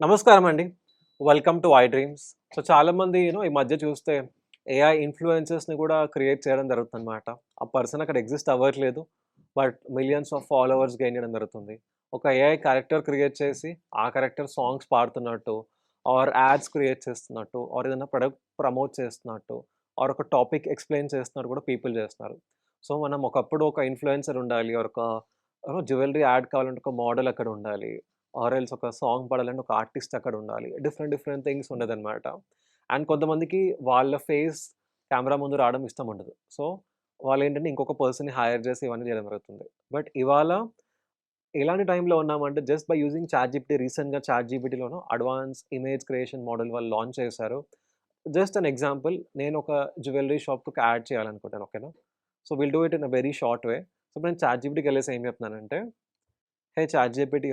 నమస్కారం అండి. Welcome to I dreams. So చాలామంది ఈ మధ్య చూస్తే ఏఐ ఇన్‌ఫ్లుయెన్సర్స్‌ని కూడా క్రియేట్ చేయడం జరుగుతుందనమాట. ఆ పర్సన్ అక్కడ ఎగ్జిస్ట్ అవ్వట్లేదు. But millions of followers gain చేయడం జరుగుతుంది. ఒక ఏఐ క్యారెక్టర్ క్రియేట్ చేసి, ఆ క్యారెక్టర్ సాంగ్స్ పాడుతున్నట్టు, ఆర్ యాడ్స్ క్రియేట్ చేస్తున్నట్టు, ఆర్ ఏదైనా ప్రొడక్ట్ ప్రమోట్ చేస్తున్నట్టు, ఆర్ ఒక టాపిక్ ఎక్స్‌ప్లెయిన్ చేస్తున్నట్టు కూడా పీపుల్ చేస్తున్నారు. సో మనం ఒకప్పుడు ఒక ఇన్‌ఫ్లుయెన్సర్ ఉండాలి. ఆర్ ఒక జ్యువెల్లరీ యాడ్ కావాలంటే ఒక మోడల్ అక్కడ ఉండాలి. ఆర్ ఎల్స్ ఒక సాంగ్ పాడాలంటే ఒక ఆర్టిస్ట్ అక్కడ ఉండాలి. డిఫరెంట్ డిఫరెంట్ థింగ్స్ ఉండేదనమాట. అండ్ కొంతమందికి వాళ్ళ ఫేస్ కెమెరా ముందు రావడం ఇష్టం ఉండదు. సో, వాళ్ళేంటంటే ఇంకొక పర్సన్‌ని హైర్ చేసి ఇవన్నీ చేయడం జరుగుతుంది. బట్ ఇవాళ ఎలాంటి టైంలో ఉన్నామంటే జస్ట్ బై యూజింగ్ చాట్‌జీపీటీ రీసెంట్‌గా చాట్‌జీపీటీలోను అడ్వాన్స్ ఇమేజ్ క్రియేషన్ మోడల్ వాళ్ళు లాంచ్ చేశారు. జస్ట్ అన్ ఎగ్జాంపుల్ నేను ఒక జ్యువెల్లరీ షాప్‌కి ఒక యాడ్ చేయాలనుకుంటాను. ఓకేనా? So, will do it in a very short way. So, ఇప్పుడు నేను చాట్‌జీపీటీకెళ్ళేసి ఏం చెప్తున్నానంటే, "హే ChatGPT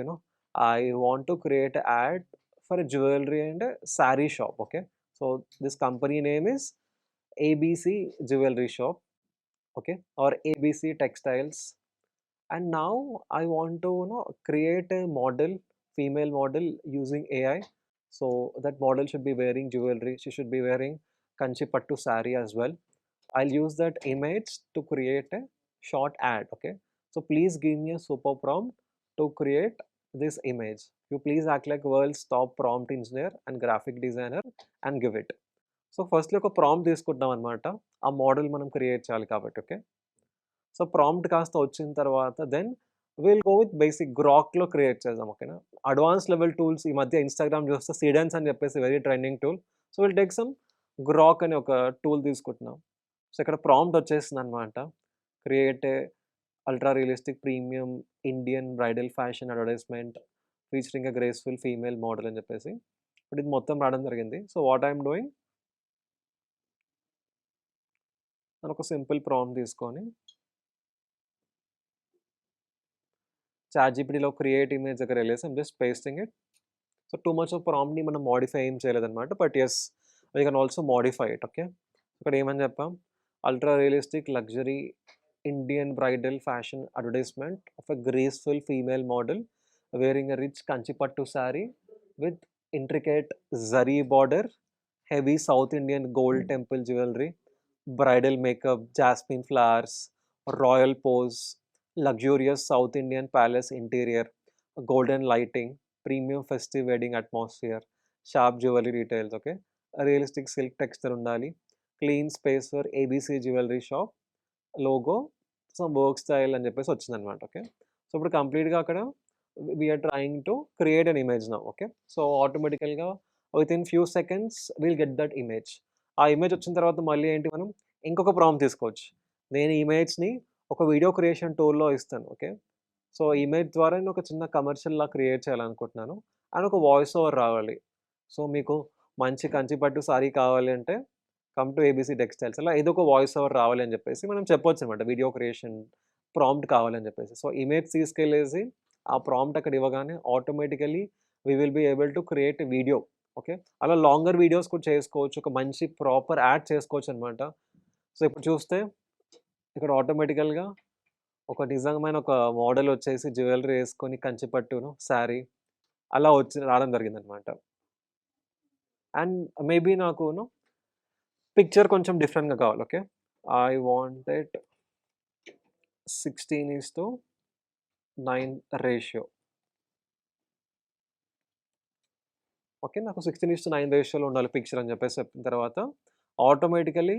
I want to create an ad for a jewelry and a saree shop. Okay, so this company name is ABC Jewelry Shop. Okay, or ABC Textiles. And now I want to create a model, female model using AI. So that model should be wearing jewelry. She should be wearing kanchi pattu saree as well. I'll use that image to create a short ad. Okay, so please give me a super prompt to create this image. You please act like world's top prompt engineer and graphic designer and give it. So ఫస్ట్‌లో ఒక prompt తీసుకుంటున్నాం అనమాట. ఆ model మనం create చేయాలి కాబట్టి. Okay. So prompt కాస్త వచ్చిన తర్వాత then will go with basic గ్రాక్‌లో క్రియేట్ చేద్దాం. ఓకేనా. అడ్వాన్స్ లెవెల్ టూల్స్ ఈ మధ్య ఇన్‌స్టాగ్రామ్ చూస్తే సీడెన్స్ అని చెప్పేసి very trending tool. So will take some Grok అనే ఒక టూల్ తీసుకుంటున్నాం. సో ఇక్కడ ప్రాంప్ట్ వచ్చేసిందనమాట. Create a ultra realistic premium Indian bridal fashion advertisement featuring a graceful female model అని చెప్పేసి. ఇప్పుడు ఇది మొత్తం రావడం జరిగింది. So what I am doing నేను ఒక సింపుల్ ప్రాంప్ట్ తీసుకొని చాట్‌జీపీటీలో క్రియేట్ ఇమేజ్ దగ్గర వెళ్ళేసి I'm just pasting it. So too much of ప్రాంప్ట్‌ని మనం మోడిఫై ఏం చేయలేదనమాట. But yes we can also modify it. Okay. ఇక్కడ ఏమని చెప్పాం? Ultra realistic luxury Indian bridal fashion advertisement of a graceful female model wearing a rich Kanchi pattu sari with intricate zari border, heavy South Indian gold temple jewelry, bridal makeup, jasmine flowers, royal pose, luxurious South Indian palace interior, golden lighting, premium festive wedding atmosphere, sharp jewelry details. Okay, realistic silk texture ఉండాలి, clean space for ABC jewellery shop, logo, some work style అని చెప్పేసి వచ్చిందనమాట. Okay. So ఇప్పుడు కంప్లీట్గా అక్కడ we're trying to create an image now. Okay. So ఆటోమేటికల్గా with in few seconds will get that image. ఆ image వచ్చిన తర్వాత మళ్ళీ ఏంటి మనం ఇంకొక ప్రాంప్ట్ తీసుకోవచ్చు. నేను ఈ ఇమేజ్ని ఒక వీడియో క్రియేషన్ టూల్లో ఇస్తాను. ఓకే. సో ఇమేజ్ ద్వారా నేను ఒక చిన్న కమర్షియల్లా క్రియేట్ చేయాలనుకుంటున్నాను అండ్ ఒక వాయిస్ ఓవర్ రావాలి. సో మీకు మంచి కంచి పట్టు సారీ కావాలి అంటే కమ్ టు ఏబీసీ టెక్స్టైల్స్ అలా ఏదో ఒక వాయిస్ ఓవర్ రావాలి అని చెప్పేసి మనం చెప్పొచ్చు అనమాట. వీడియో క్రియేషన్ ప్రాంప్ట్ కావాలని చెప్పేసి. సో ఇమేజ్ తీసుకెళ్ళేసి ఆ ప్రాంప్ట్ అక్కడ ఇవ్వగానే automatically we will be able to create video. Okay. అలా లాంగర్ వీడియోస్ కూడా చేసుకోవచ్చు. ఒక మంచి ప్రాపర్ యాడ్ చేసుకోవచ్చు అనమాట. సో ఇప్పుడు చూస్తే ఇక్కడ ఆటోమేటికల్‌గా ఒక నిజమైన ఒక మోడల్ వచ్చేసి జ్యువెల్లరీ యేసుకొని కంచి పట్టును, శారీ అలా వచ్చి రావడం జరిగిందనమాట. అండ్ మేబీ నాకును పిక్చర్ కొంచెం డిఫరెంట్‌గా కావాలి. Okay. I want it 16:9 ratio. Okay. నాకు 16:9 రేషియోలో ఉండాలి పిక్చర్ అని చెప్పేసి చెప్పిన తర్వాత ఆటోమేటికల్లీ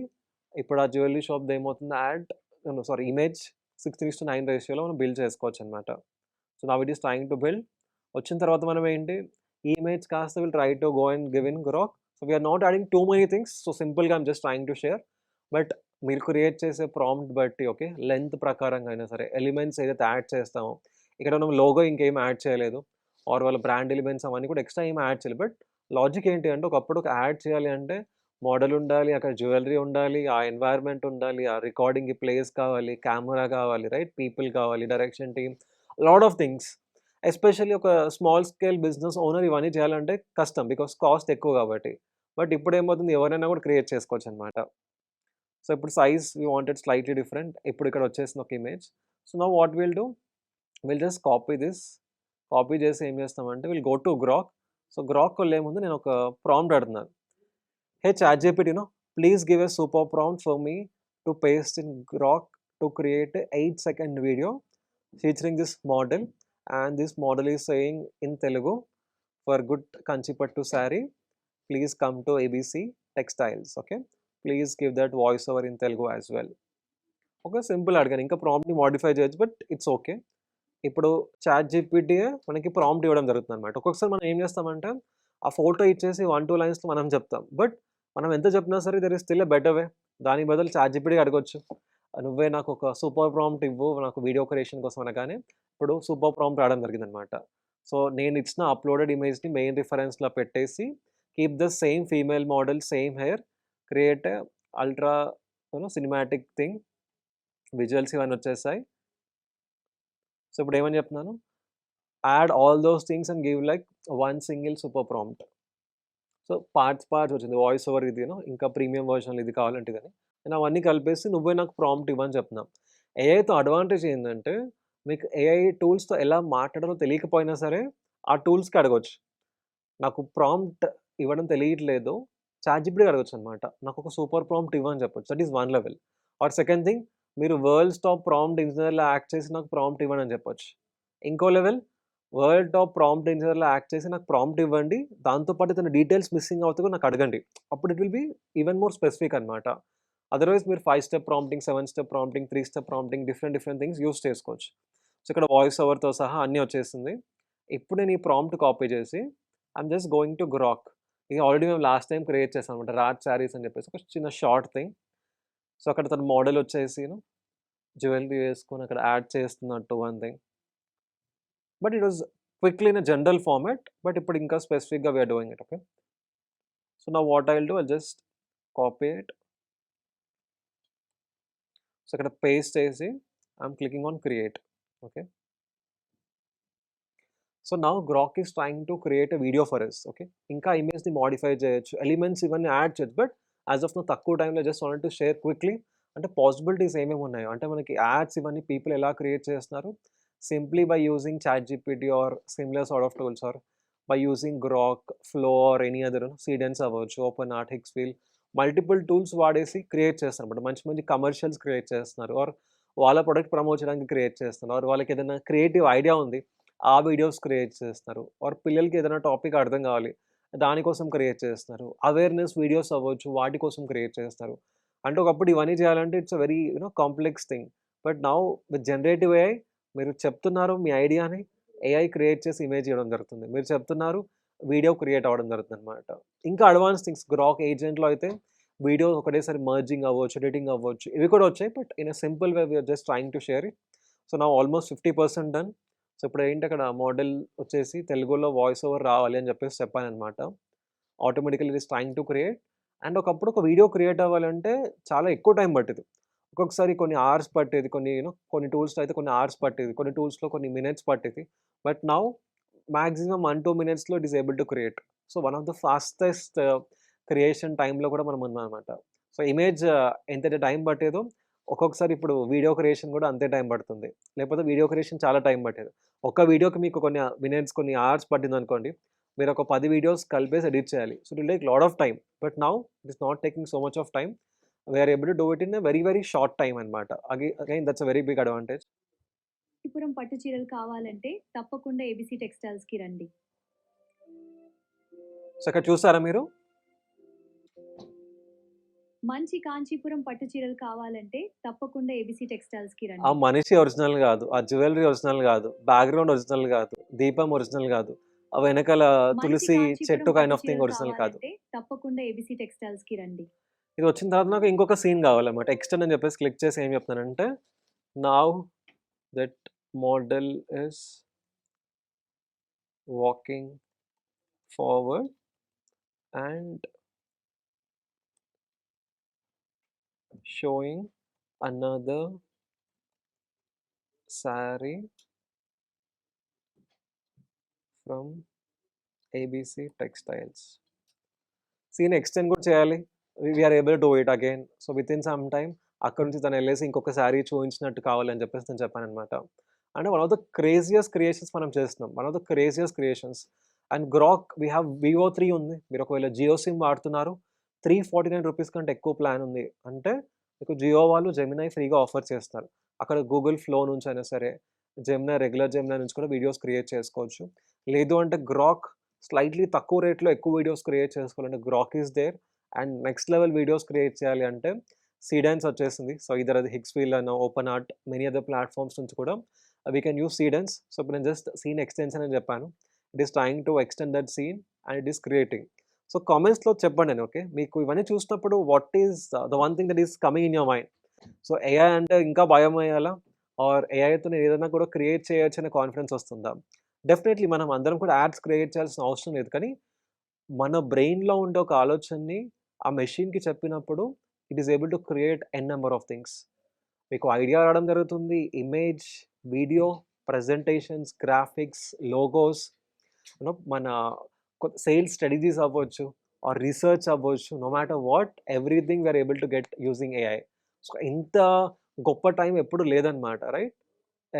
ఇప్పుడు ఆ జ్యువెల్లరీ షాప్‌ది ఏమవుతుంది సారీ ఇమేజ్ 16:9 రేషియోలో మనం బిల్డ్ చేసుకోవచ్చనమాట. So now it is trying to build. వచ్చిన తర్వాత మనం ఏంటి ఈ ఇమేజ్ కాస్త will try to go and give in Grok. So we're not adding too many things. So సింపుల్‌గా I'm just trying to share. But మీరు క్రియేట్ చేసే ప్రాంప్ట్ బట్టి ఓకే. లెంత్ ప్రకారంగా అయినా సరే ఎలిమెంట్స్ ఏదైతే యాడ్ చేస్తామో ఇక్కడ మనం లోగో ఇంకేం యాడ్ చేయలేదు. ఆర్ వాళ్ళ బ్రాండ్ ఎలిమెంట్స్ అవన్నీ కూడా ఎక్స్‌ట్రా ఏమి యాడ్ చేయలేదు. బట్ లాజిక్ ఏంటి అంటే ఒకప్పుడు ఒక యాడ్ చేయాలి అంటే మోడల్ ఉండాలి, అక్కడ జ్యువెల్లరీ ఉండాలి, ఆ ఎన్వైర్న్మెంట్ ఉండాలి, ఆ రికార్డింగ్‌కి ప్లేస్ కావాలి, కెమెరా కావాలి, రైట్? పీపుల్ కావాలి, direction team, lot of things. Especially ఒక స్మాల్ స్కేల్ బిజినెస్ ఓనర్ ఇవన్నీ చేయాలంటే కష్టం. బికాస్ కాస్ట్ ఎక్కువ కాబట్టి. బట్ ఇప్పుడేమవుతుంది ఎవరైనా కూడా క్రియేట్ చేసుకోవచ్చనమాట. సో ఇప్పుడు size we wanted slightly different. ఇప్పుడు ఇక్కడ వచ్చేసింది ఒక image. So now what will do? Will just copy this. Copy చేసి ఏం చేస్తామంటే will go to Grok. So Grok వెళ్ళే ముందు నేను ఒక ప్రాంప్ట్ అడుగుతున్నాను. Hey ChatGPT, please give a super prompt for me to paste in Grok to create 8-second video featuring this model, and this model is saying in Telugu, for good Kanchipattu sari please come to ABC textiles. Okay, please give that voice over in Telugu as well. ఒక simple అడిగాను, ఇంకా ప్రాంప్ట్ని modify చేయొచ్చు, but it's okay. ఇప్పుడు chat జీపీటీయే మనకి prompt ఇవ్వడం జరుగుతుంది అనమాట. ఒక్కొక్కసారి మనం ఏం చేస్తామంటే ఆ ఫోటో ఇచ్చేసి 1-2 లైన్స్లో మనం చెప్తాం, బట్ మనం ఎంత చెప్పినా సరే there is still a better way. దానికి బదులు చాట్ జీపీటీ అడగొచ్చు, నువ్వే నాకు ఒక సూపర్ ప్రాంప్ట్ ఇవ్వు నాకు వీడియో క్రియేషన్ కోసం అనగానే ఇప్పుడు సూపర్ ప్రాంప్ట్ రావడం జరిగిందనమాట. సో నేను ఇచ్చిన అప్లోడెడ్ ఇమేజ్ని మెయిన్ రిఫరెన్స్లో పెట్టేసి keep the same female model, same hair, create ultra cinematic thing, visuals ఇవన్నీ వచ్చేసాయి. సో ఇప్పుడు ఏమని చెప్తున్నాను, add all those things and give like one single super prompt. So parts వచ్చింది, వాయిస్ ఓవర్ ఇది ఇంకా ప్రీమియం వర్షన్లు ఇది కావాలంటే కానీ నేను అవన్నీ కలిపేసి నువ్వే నాకు ప్రాంప్ట్ ఇవ్వని చెప్తున్నాం. ఏఐతో అడ్వాంటేజ్ ఏంటంటే మీకు ఏఐ టూల్స్తో ఎలా మాట్లాడాలో తెలియకపోయినా సరే ఆ టూల్స్కి అడగొచ్చు. నాకు ప్రాంప్ట్ ఇవ్వడం తెలియట్లేదు, చాట్ జీపీటీకి అడగొచ్చు అనమాట, నాకు ఒక సూపర్ ప్రాంప్ట్ ఇవ్వని చెప్పొచ్చు. That is one level. Or second thing, మీరు వరల్డ్స్ టాప్ ప్రాంప్ట్ ఇంజనీర్లో యాక్ట్ చేసి నాకు ప్రాంప్ట్ ఇవ్వండి అని చెప్పొచ్చు. ఇంకో లెవెల్, వరల్డ్ టాప్ ప్రాంప్ట్ ఇంజనీర్లో యాక్ట్ చేసి నాకు ప్రాంప్ట్ ఇవ్వండి, దాంతోపాటు తన డీటెయిల్స్ మిస్సింగ్ అవుతుంది నాకు అడగండి. అప్పుడు it will be even more specific అనమాట. అదర్వైజ్ మీరు 5-step prompting, 7-step prompting, 3-step prompting, different things use చేసుకోవచ్చు. సో ఇక్కడ వాయిస్ ఓవర్తో సహా అన్నీ వచ్చేసింది. ఇప్పుడు నేను ఈ ప్రాంప్ట్ కాపీ చేసి I'm just going to Grok. ఇది ఆల్రెడీ మేము లాస్ట్ టైం క్రియేట్ చేసాం అనమాట, రాజ్ శారీస్ అని చెప్పేసి ఒక చిన్న షార్ట్ థింగ్. సో అక్కడ తన మోడల్ వచ్చేసి జ్యువెలరీ వేసుకొని అక్కడ యాడ్ చేస్తున్నట్టు one thing, but it was quickly in a general format. But ఇప్పుడు ఇంకా స్పెసిఫిక్గా we're doing it. Okay, so నా what I will do, I just copy it. So ఇక్కడ పేస్ట్ చేసి I'm clicking on create. Okay, so now Grok is trying to create a video for us. Okay, ఇంకా ఇమేజ్ని modify చేయొచ్చు, elements ఇవన్నీ add చేయొచ్చు, but as of no తక్కువ టైంలో just want to share quickly అంటే పాసిబిలిటీస్ ఏమేమి ఉన్నాయో, అంటే మనకి యాడ్స్ ఇవన్నీ పీపుల్ ఎలా క్రియేట్ చేస్తున్నారు simply by using ChatGPT or similar sort of tools, or by using Grok, flow or any other Seedance అవ్వచ్చు, OpenArt, Higgsfield, multiple tools వాడేసి క్రియేట్ చేస్తున్నారు. బట్ మంచి మంచి కమర్షియల్స్ క్రియేట్ చేస్తున్నారు, or వాళ్ళ product promote చేయడానికి create చేస్తున్నారు, or వాళ్ళకి ఏదైనా క్రియేటివ్ ఐడియా ఉంది ఆ వీడియోస్ క్రియేట్ చేస్తున్నారు, ఆర్ పిల్లలకి ఏదైనా టాపిక్ అర్థం కావాలి దానికోసం క్రియేట్ చేస్తున్నారు, అవేర్నెస్ వీడియోస్ అవ్వచ్చు వాటి కోసం క్రియేట్ చేస్తారు. అంటే ఒకప్పుడు ఇవన్నీ చేయాలంటే it's a very complex thing. But now with generative AI మీరు చెప్తున్నారు మీ ఐడియాని, ఏఐ క్రియేట్ చేసి ఇమేజ్ ఇవ్వడం జరుగుతుంది, మీరు చెప్తున్నారు వీడియో క్రియేట్ అవ్వడం జరుగుతుంది అనమాట. ఇంకా అడ్వాన్స్ థింగ్స్ గ్రాక్ ఏజెంట్లో అయితే వీడియో ఒకటేసారి మర్జింగ్ అవ్వచ్చు, ఎడిటింగ్ అవ్వచ్చు, ఇవి కూడా వచ్చాయి. But in a simple way we are just trying to share it. So నా ఆల్మోస్ట్ 50% డన్. సో ఇప్పుడు ఏంటి, అక్కడ మోడల్ వచ్చేసి తెలుగులో వాయిస్ ఓవర్ రావాలి అని చెప్పేసి చెప్పానమాట. Automatically it is trying to create. And ఒకప్పుడు ఒక వీడియో క్రియేట్ అవ్వాలంటే చాలా ఎక్కువ టైం పట్టేది, ఒక్కొక్కసారి కొన్ని అవర్స్ పట్టేది, కొన్ని టూల్స్లో అయితే కొన్ని అవర్స్ పట్టేది, కొన్ని టూల్స్లో కొన్ని మినిట్స్ పట్టేది. బట్ నౌ మ్యాక్సిమం 1-2 మినిట్స్లో it is able to create. So one of the fastest creation టైంలో కూడా మనం ఉన్నామన్నమాట. సో ఇమేజ్ ఎంతైతే టైం పట్టేదో ఒక్కొక్కసారి ఇప్పుడు వీడియో క్రియేషన్ కూడా అంతే టైం పడుతుంది, లేకపోతే వీడియో క్రియేషన్ చాలా టైం పట్టేది. ఒక వీడియోకి మీకు కొన్ని మినిట్స్, కొన్ని అవర్స్ పట్టిందనుకోండి, మీరు ఒక 10 వీడియోస్ కలిపేసి ఎడిట్ చేయాలి. So it will take lot of time. But now it is not taking so much of time, we're able to do it in a very very short time అనమాట. Again that's a very big advantage. Kanchipuram పట్టు చీరలు కావాలంటే తప్పకుండా ABC టెక్స్టైల్స్కి రండి. So ఇక్కడ చూసారా మీరు, మంచి కాంచీపురం పట్టు చీరలు కావాలంటే తప్పకుండా ఏబీసీ టెక్స్టైల్స్కి ఆ రండి. మనిషి ఒరిజినల్ కాదు, ఆ జ్యువెలరీ ఒరిజినల్ కాదు, బ్యాక్గ్రౌండ్ ఒరిజినల్ కాదు, దీపం ఒరిజినల్ కాదు, ఆ వెనకాల మంచి తులసి కాంచీపురం చెట్టు కైండ్ పట్టు ఆఫ్ థింగ్ చీరలు ఒరిజినల్ కాదు. కావాలంటే తప్పకుండా ఏబీసీ టెక్స్టైల్స్కి రండి. ఇది వచ్చిన తర్వాత నాకు ఇంకొక సీన్ కావాలన్నమాట. ఎక్స్టెండ్ అని చెప్పేసి క్లిక్ చేసి ఏం చెప్తానంటే, now that model is walking forward and showing another saree from ABC Textiles. Scene extend కూడా చేయాలి, we are able to do it again. So within some time అక్కడ నుంచి తను వెళ్ళేసి ఇంకొక శారీ చూపించినట్టు కావాలని చెప్పేసి నేను చెప్పాను అనమాట. అంటే వన్ ఆఫ్ ద క్రేజియస్ క్రియేషన్స్ మనం చేస్తున్నాం, one of the క్రేజియస్ creations. And Grok we have Vivo 3 ఉంది. మీరు ఒకవేళ జియో సిమ్ వాడుతున్నారు, 349 రూపీస్ కంటే ఎక్కువ ప్లాన్ ఉంది అంటే మీకు జియో వాళ్ళు జెమినై ఫ్రీగా ఆఫర్ చేస్తారు. అక్కడ గూగుల్ ఫ్లో నుంచి అయినా సరే, రెగ్యులర్ జెమినై నుంచి కూడా వీడియోస్ క్రియేట్ చేసుకోవచ్చు. లేదు అంటే గ్రాక్ స్లైట్లీ తక్కువ రేట్‌లో ఎక్కువ వీడియోస్ క్రియేట్ చేసుకోవాలంటే Grok is there. And next level videos create చేయాలి అంటే సీడెన్స్ వచ్చేసింది. సో ఇదర్ అది హిక్స్‌వీల్ అనో, open art, many other platforms నుంచి కూడా we can use Seedance. So ఇప్పుడు నేను జస్ట్ సీన్ ఎక్స్‌టెన్షన్ అని చెప్పాను. It is trying to extend that scene and it is creating. So కామెంట్స్‌లో చెప్పండి నేను. ఓకే, మీకు ఇవన్నీ చూసినప్పుడు what is the one thing that is coming in your mind? So AI అంటే ఇంకా భయం వేయాలా? ఆర్ ఏఐతో నేను ఏదైనా కూడా క్రియేట్ చేయొచ్చు అనే కాన్ఫిడెన్స్ వస్తుందా? డెఫినెట్‌లీ మనం అందరం కూడా యాడ్స్ క్రియేట్ చేయాల్సిన అవసరం లేదు. కానీ మన బ్రెయిన్‌లో ఉండే ఒక ఆలోచనని ఆ మెషిన్‌కి చెప్పినప్పుడు it is able to create N number of things. మీకు ఐడియా రావడం జరుగుతుంది. Image, video, presentations, graphics, logos, మన సేల్స్ స్ట్రాటజీస్ అవ్వచ్చు ఆర్ రీసెర్చ్ అవ్వచ్చు. No matter what, everything we are able to get using AI. So ఇంత గొప్ప టైం ఎప్పుడు లేదనమాట, రైట్?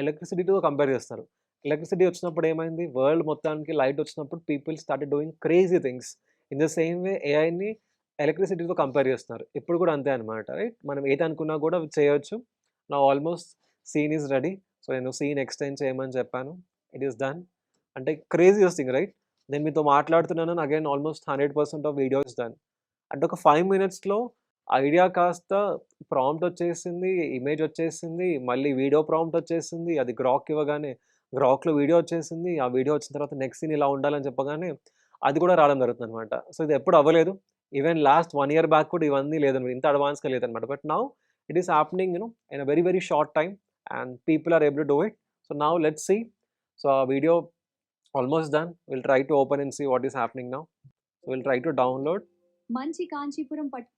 ఎలక్ట్రిసిటీతో కంపేర్ చేస్తారు. ఎలక్ట్రిసిటీ వచ్చినప్పుడు ఏమైంది? వరల్డ్ మొత్తానికి లైట్ వచ్చినప్పుడు people started doing crazy things. In the same way ఏఐని ఎలక్ట్రిసిటీతో కంపేర్ చేస్తున్నారు. ఇప్పుడు కూడా అంతే అనమాట, రైట్? మనం ఏది అనుకున్నా కూడా చేయొచ్చు. నా almost scene is ready. So నేను సీన్ ఎక్స్టెండ్ చేయమని చెప్పాను. It is done. అంటే క్రేజియస్ట్ థింగ్, రైట్? నేను మీతో మాట్లాడుతున్నాను, again almost 100% of video is done. అంటే ఒక 5 మినిట్స్‌లో ఐడియా కాస్త ప్రాంప్ట్ వచ్చేసింది, ఇమేజ్ వచ్చేసింది, మళ్ళీ వీడియో ప్రాంప్ట్ వచ్చేసింది. అది గ్రాక్ ఇవ్వగానే గ్రాక్‌లో వీడియో వచ్చేసింది. ఆ వీడియో వచ్చిన తర్వాత నెక్స్ట్ సీన్ ఇలా ఉండాలని చెప్పగానే అది కూడా రావడం జరుగుతుందనమాట. సో ఇది ఎప్పుడు అవ్వలేదు. ఈవెన్ లాస్ట్ 1 ఇయర్ బ్యాక్ కూడా ఇవన్నీ లేదనమాట. ఇంత అడ్వాన్స్‌గా లేదనమాట. But now it is happening in a very very short time and people are able to do it. So now let's see. So ఆ video almost done. Will try to open and see what is happening now. Will try to download. మంచి కాంచీపురం పట్టు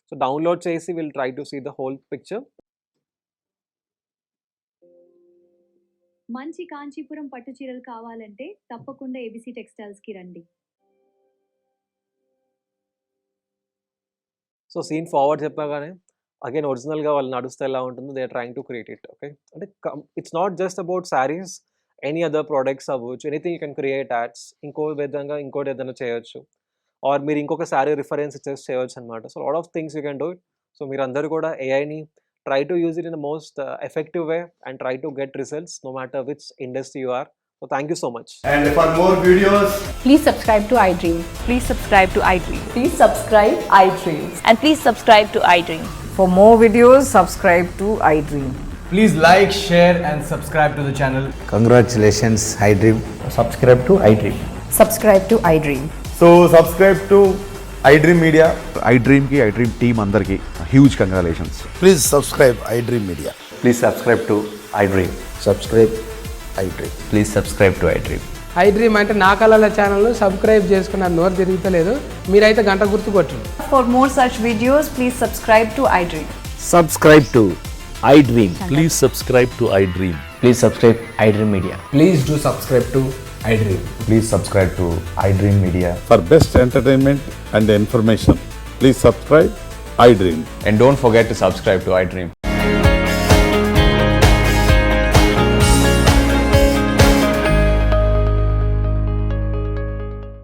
so download చేసి will try to see the whole picture. మంచి కాంచీపురం పట్టు చీరలు కావాలంటే తప్పకుండా ABC టెక్స్టైల్స్‌కి రండి. సో సీన్ ఫార్వర్డ్ చెప్పగానే అగైన్ ఒరిజినల్‌గా వాళ్ళు నడుస్తే ఎలా ఉంటుందో they are trying to create it. Okay, అంటే it's not just about saris, any other products అవ్వచ్చు. Anything you can create ads. ఇంకో విధంగా ఇంకోటి ఏదైనా చేయొచ్చు. ఆర్ మీరు ఇంకొక శారీ రిఫరెన్స్ ఇచ్చేసి చేయొచ్చు అనమాట. So lot of things you can do it. So మీరందరూ కూడా ఏఐని try to use it in the most effective way and try to get results no matter which industry you are. So thank you so much. And for more videos, Please subscribe to iDream. Please subscribe to iDream. Please subscribe iDream. And please subscribe to iDream. For more videos, subscribe to iDream. please like, share and subscribe to the channel. Congratulations, iDream. Subscribe to iDream. Subscribe to iDream. So subscribe to iDream Media. iDream की iDream team अंदर की huge congratulations. Please subscribe iDream Media. Please subscribe to iDream. Subscribe iDream. Please subscribe to iDream. iDream అంటే నా కళల ఛానల్ను subscribe చేసుకున్న నోరు తిరుగుతలేదు. మీరైతే గంట గుర్తు కొట్టండి. For more such videos, please subscribe to iDream. Subscribe to iDream. Please subscribe to iDream. Please subscribe iDream Media. Please do subscribe to iDream. Please subscribe to iDream Media. For best entertainment and information, please subscribe iDream. And don't forget to subscribe to iDream.